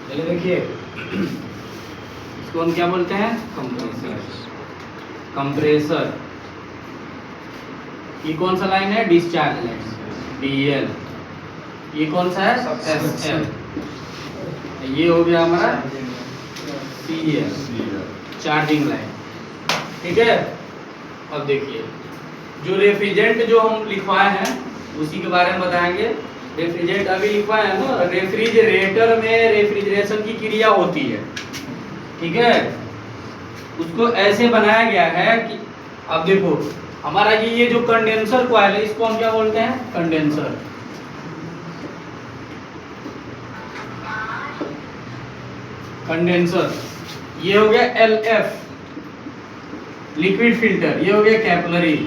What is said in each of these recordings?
चलिए देखिए, इसको हम क्या बोलते हैं? कंप्रेसर। कंप्रेसर ये कौन सा लाइन है? Discharge line, DL। ये कौन सा है? SL। ये हो गया हमारा CL, चार्जिंग लाइन। ठीक है। अब देखिए, जो रेफ्रिजरेंट जो हम लिखवाए हैं उसी के बारे में बताएंगे। रेफ्रिजरेंट अभी लिखवाए हैं ना, रेफ्रिजरेटर में रेफ्रिजरेशन की क्रिया होती है। ठीक है, उसको ऐसे बनाया गया है कि अब देखो हमारा ये जो कंडेंसर कॉइल है इसको हम क्या बोलते हैं? कंडेंसर। कंडेंसर ये हो गया LF, लिक्विड फिल्टर। ये हो गया कैपिलरी।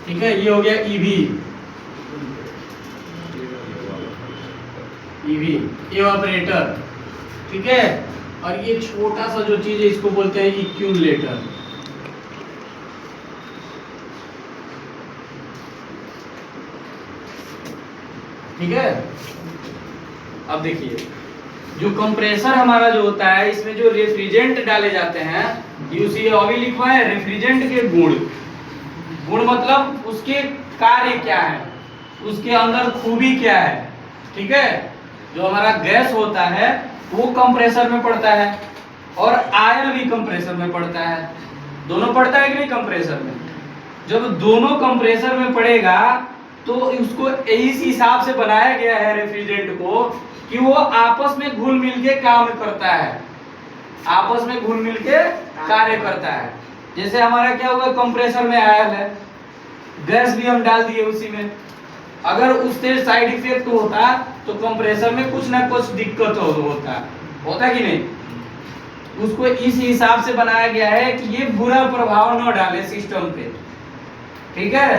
ठीक है, ये हो गया EV, इवेपोरेटर। ठीक है, और ये छोटा सा जो चीज है इसको बोलते हैं एक्यूमुलेटर। ठीक है। अब देखिए, जो कंप्रेसर हमारा जो होता है इसमें जो रेफ्रिजरेंट डाले जाते हैं, यूसी अभी लिखवा है रेफ्रिजरेंट के गुण। गुण मतलब उसके कार्य क्या है, उसके अंदर खूबी क्या है। ठीक है, जो हमारा गैस होता है वो कंप्रेसर में पड़ता है और आयल भी कंप्रेसर में पड़ता है। दोनों पड़ता है कि नहीं कंप्रेसर में? जब दोनों कंप्रेसर में पड़ेगा तो उसको इस हिसाब से बनाया गया है रेफ्रिजरेंट को कि वो आपस में घुल मिल के काम करता है, आपस में घुल मिल के कार्य करता है। जैसे हमारा क्या होगा, कंप्रेसर में आयल है, गैस भी हम डाल दिए उसी में, अगर उससे साइड इफेक्ट होता तो कंप्रेसर में कुछ ना कुछ दिक्कत होता कि नहीं? उसको इस हिसाब से बनाया गया है कि ये बुरा प्रभाव न डाले सिस्टम पे। ठीक है,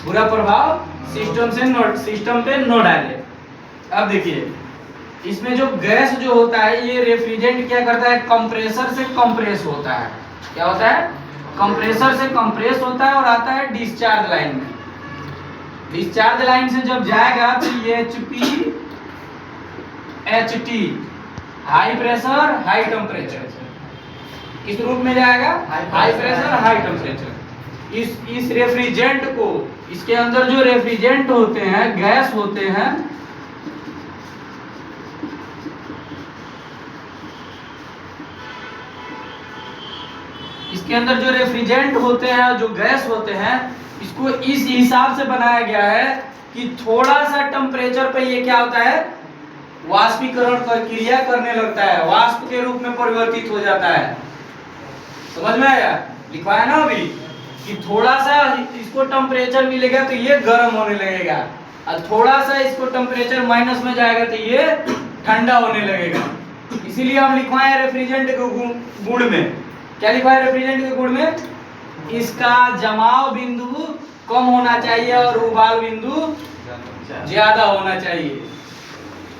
बुरा प्रभाव सिस्टम पे न डाले। अब देखिए, इसमें जो गैस जो होता है ये रेफ्रिजरेंट क्या करता है? कंप्रेसर से कंप्रेस होता है। क्या होता है? कंप्रेसर से कंप्रेस होता है और आता है डिस्चार्ज लाइन में। डिस्चार्ज लाइन से जब जाएगा तो ये HT, high pressure high temperature, किस रूप में जाएगा? High pressure high temperature. इस रेफ्रिजरेंट को, इसके अंदर जो रेफ्रिजरेंट होते हैं, गैस होते हैं, इसके अंदर जो रेफ्रिजरेंट होते हैं, जो गैस होते हैं, इसको इस हिसाब से बनाया गया है कि थोड़ा सा टेम्परेचर पे ये क्या होता है? वाष्पीकरण क्रिया करने लगता है, वाष्प के रूप में परिवर्तित हो जाता है। समझ में आया? लिखवाया ना अभी कि थोड़ा सा इसको टेम्परेचर मिलेगा तो ये गर्म होने लगेगा, और थोड़ा सा इसको टेम्परेचर माइनस में जाएगा तो ये ठंडा होने लगेगा। इसीलिए हम लिखवाए रेफ्रिजरेंट के गुण में। क्या लिखा है रेफ्रिजरेंट के गुण में? इसका जमाव बिंदु कम होना चाहिए और उबाल बिंदु ज्यादा होना चाहिए।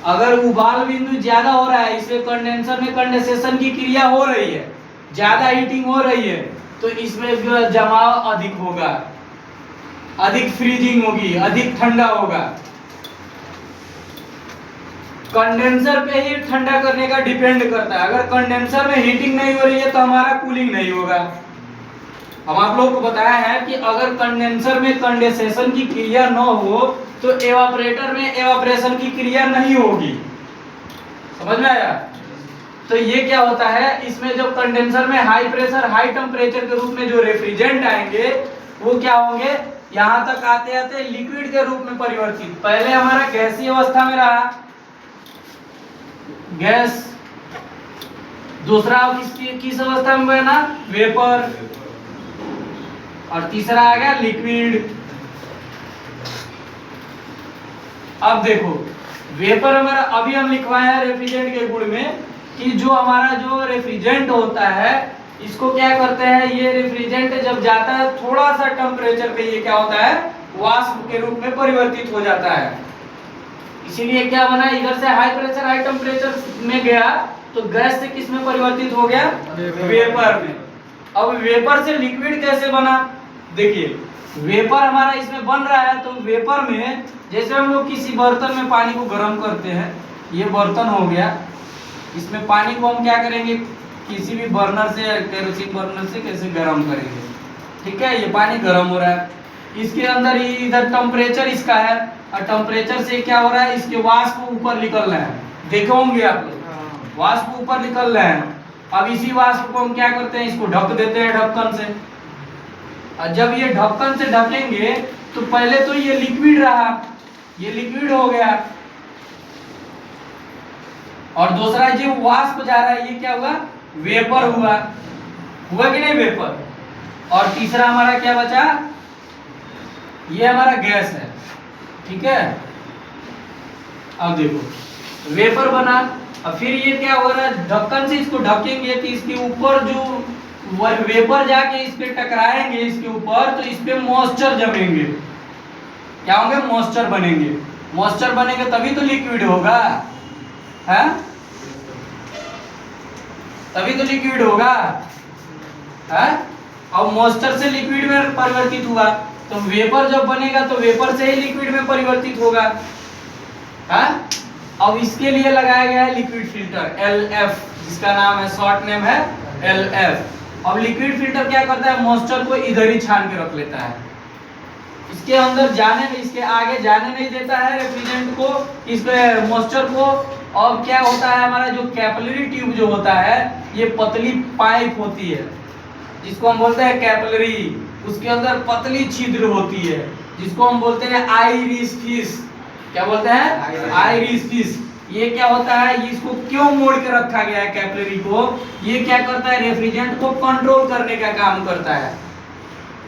अगर उबाल बिंदु ज्यादा हो रहा है, इसमें कंडेंसर में कंडेंसेशन की क्रिया हो रही है, ज्यादा हीटिंग हो रही है, तो इसमें जमाव अधिक होगा, अधिक फ्रीजिंग होगी, अधिक ठंडा होगा। कंडेंसर पे ही ठंडा करने का डिपेंड करता है। अगर कंडेंसर में हीटिंग नहीं हो रही है तो हमारा कूलिंग नहीं होगा। हम आप लोगों को बताया है कि अगर कंडेंसर में कंडेंसेशन की क्रिया न हो तो एवापोरेटर में एवापोरेशन की क्रिया नहीं होगी। समझ में आया? तो ये क्या होता है, इसमें जब कंडेंसर में हाई प्रेशर हाई टेम्परेचर के रूप में जो रेफ्रिजरेंट आएंगे वो क्या होंगे, यहाँ तक आते आते लिक्विड के रूप में परिवर्तित। पहले हमारा गैसीय अवस्था में रहा गैस, दूसरा किस अवस्था में बना? वेपर, और तीसरा आ गया लिक्विड। अब देखो वेपर हमारा अभी हम लिखवाए हैं रेफ्रिजरेंट के गुण में कि जो हमारा जो रेफ्रिजरेंट होता है इसको क्या करते हैं, ये रेफ्रिजरेंट जब जाता है थोड़ा सा टेम्परेचर पे ये क्या होता है, वाष्प के रूप में परिवर्तित हो जाता है। इसीलिए क्या बना, इधर से हाई प्रेशर हाई टेम्परेचर में गया तो गैस से किस में परिवर्तित हो गया, वेपर में। अब वेपर से लिक्विड कैसे बना, देखिए वेपर हमारा इसमें बन रहा है तो वेपर में जैसे हम लोग किसी बर्तन में पानी को गर्म करते हैं, ये बर्तन हो गया, इसमें पानी को हम क्या करेंगे, किसी भी बर्नर से केरोसिन बर्नर से कैसे गर्म करेंगे, ठीक है, ये पानी गर्म हो रहा है, इसके अंदर ही इधर टेम्परेचर इसका है और टेम्परेचर से क्या हो रहा है, इसके वाष्प ऊपर निकल रहे हैं, देखे होंगे आप लोग वाष्प ऊपर निकल रहे हैं। अब इसी वाष्प को हम क्या करते हैं, इसको ढक देते हैं ढक्कन से, और जब ये ढक्कन से ढकेंगे तो पहले तो ये लिक्विड रहा, ये लिक्विड हो गया, और दूसरा जो वाष्प जा रहा है ये क्या हुआ, वेपर हुआ, हुआ कि नहीं वेपर। और तीसरा हमारा क्या बचा, ये हमारा गैस है, ठीक है। अब देखो वेपर बना, अब फिर ये क्या हो रहा है, ढक्कन से इसको ढकेंगे तो इसके ऊपर जो वेपर जाके इस पे टकराएंगे इसके ऊपर तो इस पे मॉइस्चर जमेंगे, क्या होंगे, मॉइस्चर बनेंगे, मॉइस्चर बनेंगे तभी तो लिक्विड होगा, है तभी तो लिक्विड होगा, है। अब मॉइस्चर से लिक्विड में परिवर्तित हुआ तो वेपर जब बनेगा तो वेपर से ही लिक्विड में परिवर्तित होगा, है। अब इसके लिए लगाया गया है लिक्विड फिल्टर LF, जिसका नाम है, शॉर्ट नेम है LF। अब लिक्विड फिल्टर क्या करता है, मॉइस्चर को इधर ही छान के रख लेता है, इसके अंदर जाने नहीं, इसके आगे जाने नहीं देता है रेफ्रिजरेंट को, इस मॉइस्चर को। और क्या होता है, हमारा जो कैपिलरी ट्यूब जो होता है, ये पतली पाइप होती है जिसको हम बोलते हैं कैपिलरी, उसके अंदर पतली छिद्र होती है जिसको हम बोलते हैं आइरिस फिश, क्या बोलते हैं, आइरिस फिश। ये क्या होता है, इसको क्यों मोड़ के रखा गया है कैपिलरी को, ये क्या करता है, रेफ्रिजरेंट को कंट्रोल करने का काम करता है,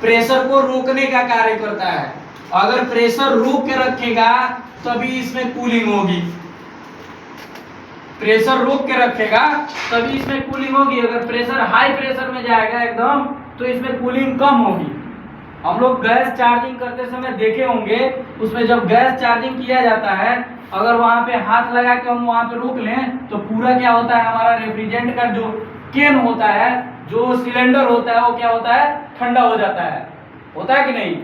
प्रेशर को रोकने का कार्य करता है। अगर प्रेशर रोक के रखेगा तभी इसमें कूलिंग होगी, प्रेशर रोक के रखेगा तभी इसमें कूलिंग होगी। अगर प्रेशर हाई प्रेशर में जाएगा एकदम तो इसमें कूलिंग कम होगी। हम लोग गैस चार्जिंग करते समय देखे होंगे, उसमें जब गैस चार्जिंग किया जाता है अगर वहां पे हाथ लगा के हम वहां पे रोक लें तो पूरा क्या होता है, हमारा रेफ्रिजरेंट का जो केन होता है, जो सिलेंडर होता है, वो क्या होता है, ठंडा हो जाता है, होता है कि नहीं।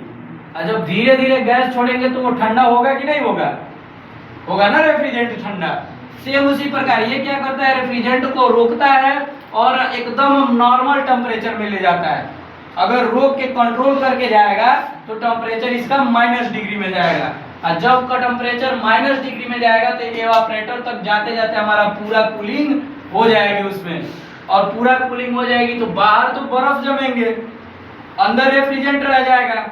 और जब धीरे धीरे गैस छोड़ेंगे तो वो ठंडा होगा कि नहीं होगा, होगा ना रेफ्रिजरेंट ठंडा। सेम उसी प्रकार ये क्या करता है, रेफ्रिजरेंट को रोकता है और एकदम नॉर्मल टेम्परेचर में ले जाता है। अगर रोक के कंट्रोल करके जाएगा तो टेम्परेचर इसका -डिग्री में जाएगा, और जब का टेम्परेचर -डिग्री में जाएगा तो एवापोरेटर तक जाते जाते हमारा पूरा कूलिंग हो जाएगी उसमें, और पूरा कूलिंग हो जाएगी तो बाहर तो बर्फ जमेंगे, अंदर रेफ्रिजरेंट रह जाएगा,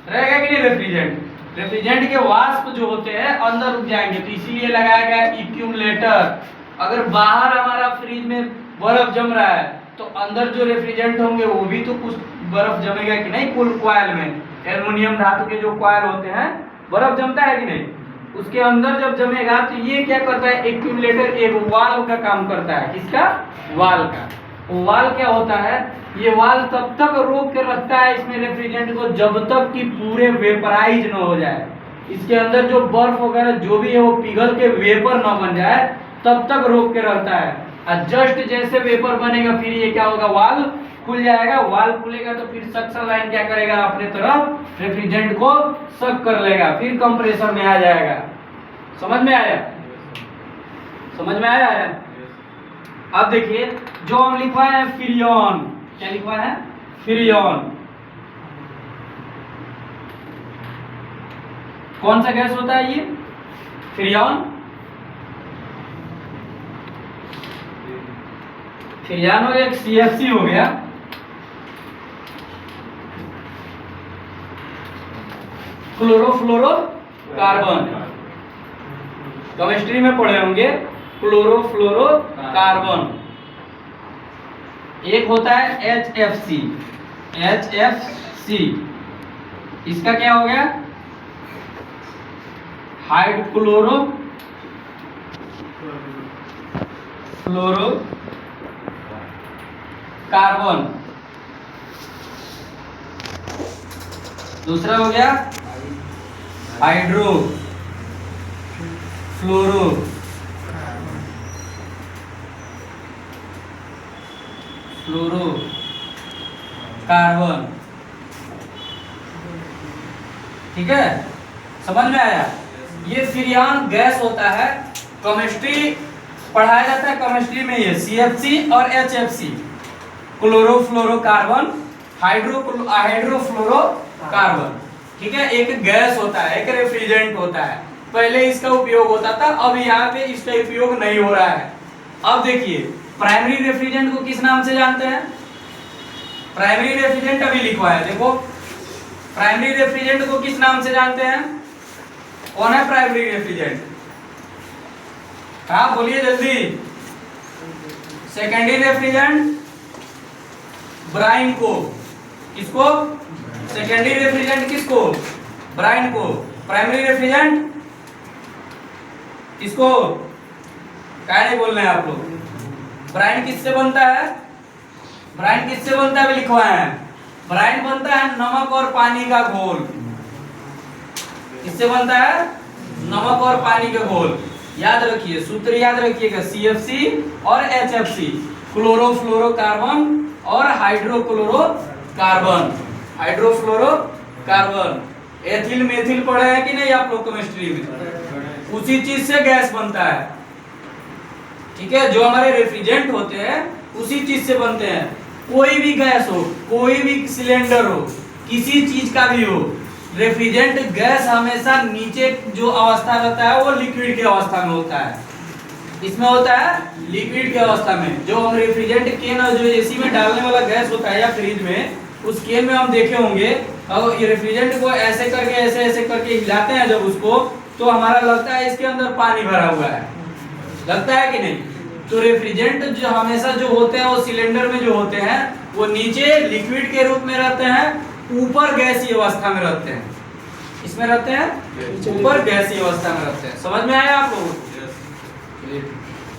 रहेगा कि नहीं रेफ्रिजरेंट, रेफ्रिजरेंट के वाष्प जो होते हैं अंदर रुक जाएंगे, तो इसीलिए लगाया गया है एक्यूमुलेटर। अगर बाहर हमारा फ्रिज में बर्फ जम रहा है तो अंदर जो रेफ्रिजरेंट होंगे वो भी तो कुछ बर्फ जमेगा कि नहीं, कुल कॉइल में एल्युमिनियम धातु के जो कॉइल होते हैं बर्फ जमता है कि नहीं, उसके अंदर जब जमेगा तो ये क्या करता है, एक्यूमुलेटर एक वाल्व का काम करता है, किसका, वाल्व का। वो वाल्व क्या होता है, ये वाल्व तब तक रोक के रखता है इसमें रेफ्रिजरेंट को जब तक कि पूरे वेपराइज न हो जाए, इसके अंदर जो बर्फ वगैरह जो भी है वो पिघल के वेपर न बन जाए तब तक रोक के रखता है। और जस्ट जैसे वेपर बनेगा फिर ये क्या होगा, वाल्व खुल जाएगा, वाल्व खुलेगा तो फिर सक्शन लाइन क्या करेगा, अपने तरफ रेफ्रिजरेंट को सक कर लेगा, फिर कंप्रेसर में आ जाएगा। समझ में आया, समझ में आया है। अब देखिए जो हम लिखवाए हैं फ्रीऑन, क्या लिखवाए हैं, फ्रीऑन। कौन सा गैस होता है ये फ्रीऑन, फ्रीऑन हो गया, एक CFC हो गया, क्लोरोफ्लोरोकार्बन, केमिस्ट्री में पढ़े होंगे क्लोरोफ्लोरोकार्बन। एक होता है HFC, HFC इसका क्या हो गया, हाइड्रोक्लोरो फ्लोरो कार्बन। दूसरा हो गया हाइड्रो फ्लोरो फ्लोरो कार्बन। ठीक है, समझ में आया? ये फ्रियान गैस होता है, केमिस्ट्री पढ़ाया जाता है केमिस्ट्री में। ये CFC और HFC, क्लोरोफ्लोरोकार्बन, हाइड्रोफ्लोरोकार्बन। ठीक है, एक गैस होता है, एक रेफ्रिजरेंट होता है। पहले इसका उपयोग होता था, अब यहाँ पे इसका उपयोग नहीं हो रहा है। अब देखिए, प्राइमरी रेफ्रिजरेंट को किस नाम से जानते हैं? प्राइमरी रेफ्रिजरेंट अभी लिखवाया, देखो प्राइमरी रेफ्रिजरेंट को किस नाम से जानते हैं? कौन है प्राइमरी रेफ्रिजरेंट? हाँ बोलिए जल्दी। सेकेंडरी रेफ्रिजरेंट ब्राइन को। किसको? सेकेंडरी रेफ्रिजरेंट किसको? ब्राइन को। प्राइमरी रेफ्रिजरेंट किसको? क्या नहीं बोल रहे हैं आप लोग? ब्राइन किससे बनता है? ब्राइन किससे बनता है? लिखवाए हैं। ब्राइन बनता है नमक और पानी का घोल। किससे बनता है? नमक और पानी का घोल। याद रखिए, सूत्र याद रखिएगा, CFC और HFC, क्लोरोफ्लोरोकार्बन और हाइड्रोक्लोरोकार्बन। हाइड्रोफ्लोरोकार्बन। एथिल मेथिल पढ़े हैं कि नहीं आप लोग केमिस्ट्री में? उसी चीज से गैस बनता है। ठीक है, जो हमारे रेफ्रिजरेंट होते हैं उसी चीज से बनते हैं। कोई भी गैस हो, कोई भी सिलेंडर हो, किसी चीज का भी हो, रेफ्रिजरेंट गैस हमेशा नीचे जो अवस्था रहता है वो लिक्विड की अवस्था में होता है। इसमें होता है लिक्विड की अवस्था में। जो हम रेफ्रिजरेंट केन और जो एसी में डालने वाला गैस होता है या फ्रिज में, उस केन में हम देखे होंगे, और ये रेफ्रिजरेंट को ऐसे करके ऐसे करके हिलाते हैं जब उसको, तो हमारा लगता है इसके अंदर पानी भरा हुआ है। लगता है कि नहीं? तो रेफ्रिजरेंट जो हमेशा जो होते हैं वो सिलेंडर में जो होते हैं वो नीचे लिक्विड के रूप में रहते हैं, ऊपर गैसीय अवस्था में रहते हैं। इसमें रहते हैं ऊपर गैसीय अवस्था में रहते हैं। समझ में आया आप लोगों को?